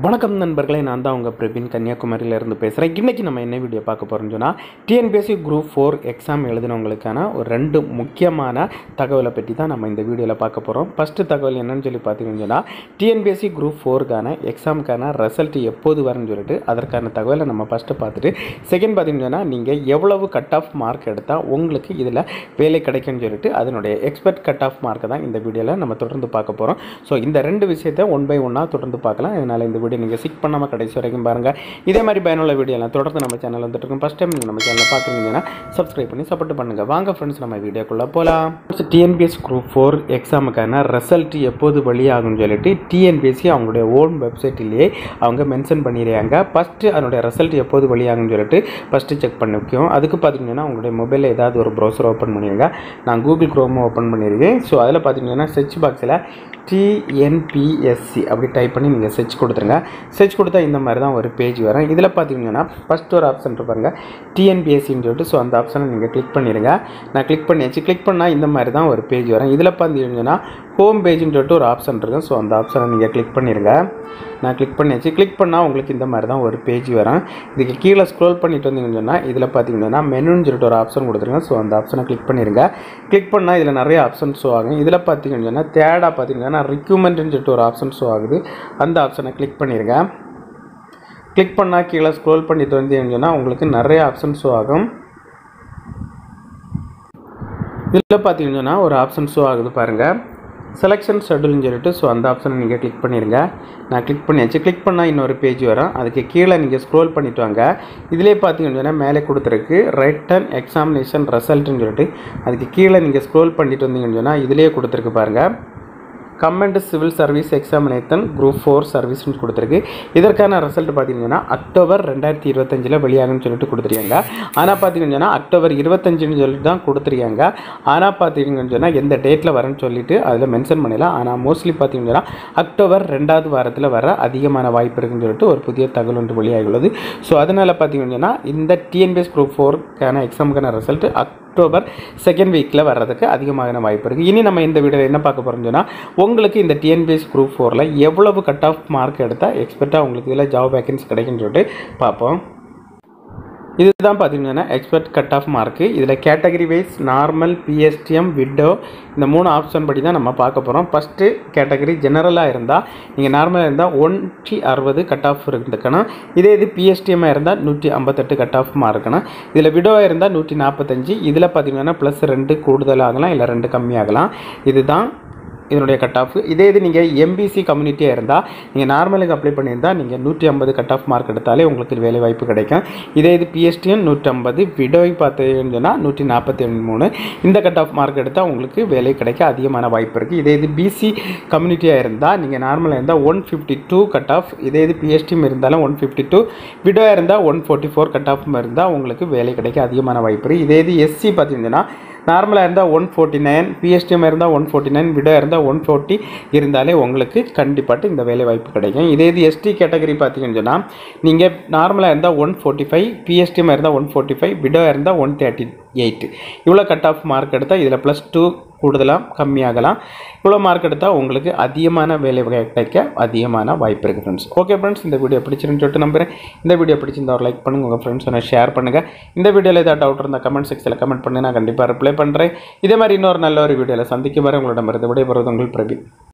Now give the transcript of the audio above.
வணக்கம் நண்பர்களே, நான் தான் உங்கள் பிரவீன் கன்னியாகுமரியிலேருந்து பேசுகிறேன். இன்றைக்கி நம்ம என்ன வீடியோ பார்க்க போகிறோம்னு சொன்னால், டிஎன்பிஎஸ்சி குரூப் 4 எக்ஸாம் எழுதினவங்களுக்கான ஒரு 2 முக்கியமான தகவலை பற்றி தான் நம்ம இந்த வீடியோவில் பார்க்க போகிறோம். ஃபஸ்ட்டு தகவல் என்னன்னு சொல்லி பார்த்தீங்கன்னு சொன்னால், டிஎன்பிஎஸ்சி குரூப் 4க்கான எக்ஸாமுக்கான ரிசல்ட் எப்போது வரும்னு சொல்லிட்டு அதற்கான தகவலை நம்ம ஃபஸ்ட்டு பார்த்துட்டு, செகண்ட் பார்த்தீங்கன்னு சொன்னால் நீங்கள் எவ்வளவு கட் ஆஃப் மார்க் எடுத்தால் உங்களுக்கு இதில் வேலை கிடைக்கும்னு சொல்லிட்டு அதனுடைய எக்ஸ்பெக்ட் கட் ஆஃப் மார்க்கை தான் இந்த வீடியோவில் நம்ம தொடர்ந்து பார்க்க போகிறோம். ஸோ இந்த 2 விஷயத்தை ஒன் பை ஒன்னாக தொடர்ந்து பார்க்கலாம். இதனால் இந்த வீடியோ நீங்கள் ஸ்கிப் பண்ணாமல் கடைசி வரைக்கும் பாருங்கள். இதே மாதிரி பயனுள்ள வீடியோலாம் தொடர்ந்து நம்ம சேனல் வந்துட்டு இருக்கும். ஃபஸ்ட் டைம் நீங்கள் நம்ம சேனலில் பார்க்குறீங்கன்னா சப்ஸ்கிரைப் பண்ணி சப்போர்ட் பண்ணுங்கள். வாங்க ஃப்ரெண்ட்ஸ், நம்ம வீடியோக்குள்ளே போகலாம். டிஎன்பிஎஸ்சி குரூப் 4 எக்ஸாமுக்கான ரிசல்ட் எப்போது வெளியாகும்னு சொல்லிட்டு டிஎன்பிஎஸ்சி அவங்களுடைய ஓன் வெப்சைட்லேயே அவங்க மென்ஷன் பண்ணிடுறாங்க. ஃபஸ்ட்டு அதனுடைய ரிசல்ட் எப்போது வெளியாகும்னு சொல்லிட்டு ஃபஸ்ட்டு செக் பண்ணிக்கும். அதுக்கு பார்த்தீங்கன்னா உங்களுடைய மொபைலில் ஏதாவது ஒரு ப்ரௌசர் ஓப்பன் பண்ணிடுங்க. நான் கூகுள் க்ரோம் ஓப்பன் பண்ணியிருக்கேன். ஸோ அதில் பார்த்தீங்கன்னா சர்ச் பாக்ஸில் டிஎன்பிஎஸ்சி அப்படி டைப் பண்ணி நீங்கள் சர்ச் கொடுத்துருங்க. சர்ச் கொடுத்தா இந்த மாதிரி தான் ஒரு பேஜ் வரும். இதில் பார்த்தீங்கன்னா ஃபஸ்ட் ஒரு ஆப்ஷன் இருப்பாருங்க, டிஎன்பிஎஸ்சின்னு சொல்லிட்டு. ஸோ அந்த ஆப்ஷனை நீங்கள் கிளிக் பண்ணிடுங்க. நான் கிளிக் பண்ணியாச்சு. கிளிக் பண்ணால் இந்த மாதிரி தான் ஒரு பேஜ் வரும். இதில் பார்த்தீங்கன்னா ஹோம் பேஜ்னு சொல்லிட்டு ஒரு ஆப்ஷன் இருக்கும். ஸோ அந்த ஆப்ஷனை நீங்கள் கிளிக் பண்ணிடுங்க. நான் கிளிக் பண்ணியாச்சு. கிளிக் பண்ணால் உங்களுக்கு இந்த மாதிரி தான் ஒரு பேஜ் வரும். இதுக்கு கீழே ஸ்க்ரோல் பண்ணிட்டு வந்தீங்கன்னு சொன்னால் இதில் பார்த்தீங்கன்னா மெனுன்னு சொல்லிட்டு ஒரு ஆப்ஷன் கொடுத்துருங்க. ஸோ அந்த ஆப்ஷனை கிளிக் பண்ணிடுங்க. கிளிக் பண்ணால் இதில் நிறைய ஆப்ஷன் ஷோ ஆகும். இதில் பார்த்தீங்கன்னு சொன்னால் தேர்டாக பார்த்தீங்கன்னா ரிக்யூமெண்ட்னு சொல்லிட்டு ஒரு ஆப்ஷன் ஷோ ஆகுது. அந்த ஆப்ஷனை கிளிக் பண்ணிடுங்க. கிளிக் பண்ணால் கீழே ஸ்க்ரோல் பண்ணிட்டு வந்தீங்கன்னு சொன்னால் உங்களுக்கு நிறைய ஆப்ஷன் ஷோ ஆகும். இதில் பார்த்தீங்கன்னா ஒரு ஆப்ஷன் ஷோ ஆகுது பாருங்கள், செலெக்ஷன் ஷெட்யூல்னு சொல்லிட்டு. ஸோ அந்த ஆப்ஷனை நீங்கள் கிளிக் பண்ணிடுங்க. நான் கிளிக் பண்ணியாச்சு. கிளிக் பண்ணால் இன்னொரு பேஜ் வரும். அதுக்கு கீழே நீங்கள் ஸ்க்ரோல் பண்ணிட்டு வாங்க. இதிலே பார்த்தீங்கன்னா மேலே கொடுத்துருக்கு ரிட்டன் எக்ஸாமினேஷன் ரிசல்ட்டுன்னு சொல்லிட்டு. அதுக்கு கீழே நீங்கள் ஸ்க்ரோல் பண்ணிட்டு வந்தீங்கன்னு சொன்னால் இதிலே கொடுத்துருக்கு பாருங்கள், comment civil service examination group 4 சர்வீஸ்னு கொடுத்துருக்கு. இதற்கான ரிசல்ட் பார்த்தீங்கன்னா அக்டோபர் 2025 வெளியாகும்னு சொல்லிட்டு கொடுத்துருக்காங்க. ஆனால் பார்த்தீங்கன்னா அக்டோபர் 25ன்னு சொல்லிட்டு தான் கொடுத்துருக்காங்க. ஆனால் பார்த்தீங்கன்னு சொன்னால் எந்த டேட்டில் வரேன்னு சொல்லிட்டு அதில் மென்ஷன் பண்ணலாம். ஆனால் மோஸ்ட்லி பார்த்தீங்கன்னா அக்டோபர் 2வது வாரத்தில் வர அதிகமான வாய்ப்பு இருக்குன்னு சொல்லிட்டு ஒரு புதிய தகவல் ஒன்று வெளியாகியுள்ளது. ஸோ அதனால் பார்த்தீங்கன்னா இந்த டிஎன்பிஎஸ் குரூப் 4க்கான எக்ஸாமுக்கான ரிசல்ட் அக்டோபர் 2nd வீக்கில் வர்றதுக்கு அதிகமான வாய்ப்பு இருக்குது. இனி நம்ம இந்த வீடியோவில் என்ன பார்க்க போகிறோம்னு சொன்னால், உங்களுக்கு இந்த டிஎன்பிஎஸ்சி குரூப் 4ல் எவ்வளவு கட் ஆஃப் மார்க் எடுத்தால் எக்ஸ்பெக்டாக உங்களுக்கு இதில் ஜாப் வேகன்சி கிடைக்குன்னு சொல்லிட்டு பார்ப்போம். இதுதான் பார்த்தீங்கன்னா எக்ஸ்பெக்ட் கட் ஆஃப் மார்க்கு. இதில் category wise normal, PSTM, widow இந்த 3 ஆப்ஷன் படி தான் நம்ம பார்க்க போகிறோம். ஃபஸ்ட்டு கேட்டகரி ஜெனரலாக இருந்தால் நீங்கள் நார்மலாக இருந்தால் 160 கட் ஆஃப் இருக்கணும். இதே இது பிஎஸ்டிஎம்மாக இருந்தால் 158 கட் ஆஃப் மார்க் இருக்கணும். இதில் விடோவாக இருந்தால் 145. இதில் பார்த்தீங்கன்னா +2 கூடுதலாகலாம், இல்லை 2 கம்மியாகலாம். இதுதான் இதனுடைய கட் ஆஃப். இதே இது நீங்கள் எம்பிசி கம்யூனிட்டியாக இருந்தால் நீங்கள் நார்மலுக்கு அப்ளை பண்ணியிருந்தால் நீங்கள் 150 கட் ஆஃப் மார்க் எடுத்தாலே உங்களுக்கு வேலை வாய்ப்பு கிடைக்கும். இதே இது பிஎஸ்டிஎம் 150, விடோவை பார்த்தீங்கன்னு சொன்னால் 143. இந்த கட் ஆஃப் மார்க் எடுத்தால் உங்களுக்கு வேலை கிடைக்க அதிகமான வாய்ப்பு இருக்குது. இதே இது பிசி கம்யூனிட்டியாக இருந்தால் நீங்கள் நார்மலாக இருந்தால் 152 கட் ஆஃப். இதே இது பிஎஸ்டிஎம் இருந்தாலும் 152, விடோவாக இருந்தால் 144 கட் ஆஃப் இருந்தால் உங்களுக்கு வேலை கிடைக்க அதிகமான வாய்ப்பு இருக்குது. இதே இது எஸ்சி பார்த்தீங்கன்னா நார்மலாக இருந்தால் 149, பிஎஸ்டிஎம் இருந்தால் 149, விடோ இருந்தால் 140 இருந்தாலே உங்களுக்கு கண்டிப்பாக இந்த வேலை வாய்ப்பு கிடைக்கும். இதே இது எஸ்டி கேட்டகரி பார்த்தீங்கன்னு சொன்னால் நீங்கள் நார்மலாக இருந்தால் 145, பிஎஸ்டிஎம் இருந்தால் 145, விடோ இருந்தால் 138. இவ்வளோ கட் ஆஃப் மார்க் எடுத்தால் இதில் +2 கூடுதலாம் கம்மியாகலாம். இவ்வளோ மார்க் எடுத்தால் உங்களுக்கு அதிகமான வேலை கிடைக்க அதிகமான வாய்ப்பு இருக்குது ஃப்ரெண்ட்ஸ். ஓகே ஃப்ரெண்ட்ஸ், இந்த வீடியோ பிடிச்சிருன்னு சொல்லிட்டு நம்புகிறேன். இந்த வீடியோ பிடிச்சிருந்தா ஒரு லைக் பண்ணுங்கள், உங்கள் ஃப்ரெண்ட்ஸை ஷேர் பண்ணுங்கள். இந்த வீடியோவில் ஏதாவது டவுட் இருந்தால் கமெண்ட் செக்ஷனில் கமெண்ட் பண்ணி நான் கண்டிப்பாக ரிப்ளை பண்ணுறேன். இதே மாதிரி இன்னொரு நல்ல ஒரு வீடியோவில் சந்திக்கும் வரை உங்களிடமிருந்து விடைபெறுவது உங்கள் பிரவீன்.